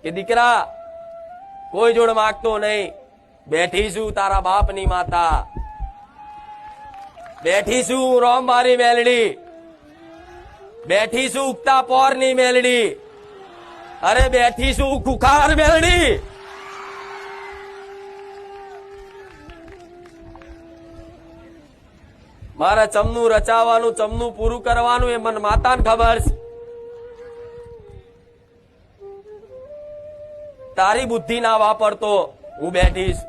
કે દીકરા કોઈ જોડ માગતો નહીં, બેઠી છું તારા બાપની માતા, બેઠી છું રોમ મારી મેલડી, બેઠી છું ઉગતા પોરની મેલડી, અરે બેઠી છું ખુખાર મેલડી. મારા ચમનું રચાવાનું, ચમનું પૂરું કરવાનું એ મન માતાને ખબર છે. તારી બુદ્ધિ ના વાપરતો હું બેઠીશ.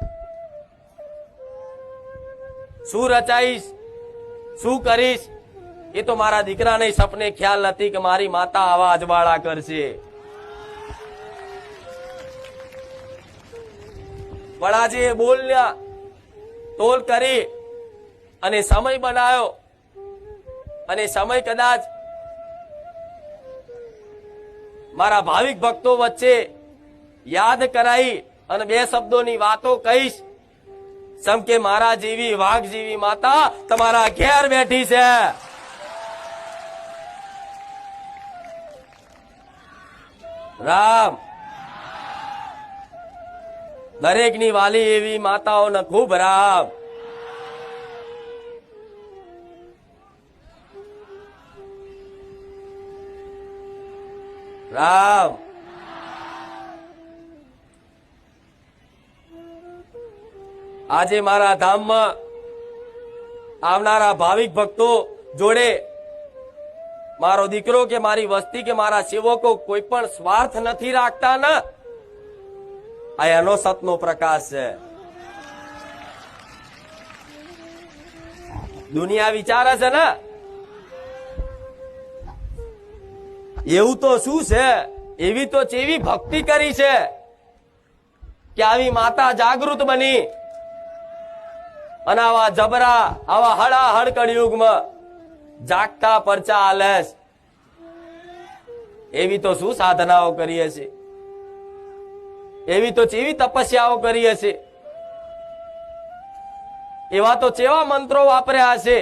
શું રચાઈશ, શું કરીશ એ તો મારા દીકરાને સપને ખ્યાલ નથી કે મારી માતા આવા અજવાળા કરશે. પણ આજે બોલ્યા તોલ કરી અને સમય બનાવ્યો, અને સમય કદાચ મારા ભાવિક ભક્તો વચ્ચે યાદ કરાઈ અને બે શબ્દોની વાતો કહીશ. સમ કે મારા જેવી વાઘ જેવી માતા તમારા ઘેર બેઠી છે. રામ દરેકની વાલી એવી માતાઓને ખૂબ રામ. રામ આજે મારા ધામમાં આવનારા ભાવિક ભક્તો જોડે મારો દીકરો કે મારી વસ્તી કે મારા સેવકો કોઈ પણ સ્વાર્થ નથી રાખતા ને, આ એનો સતનો પ્રકાશ છે. દુનિયા વિચારે છે ને એવું તો શું છે, એવી તો ચેવી ભક્તિ કરી છે કે આવી માતા જાગૃત બની અને આવા જબરા આવા હળાહળ કળિયુગમાં જાગતા પરચા આલેસ. એવી તો શું સાધનાઓ કરી હશે, એવી તો ચેવી તપસ્યાઓ કરી હશે, એવા તો ચેવા મંત્રો વાપર્યા હશે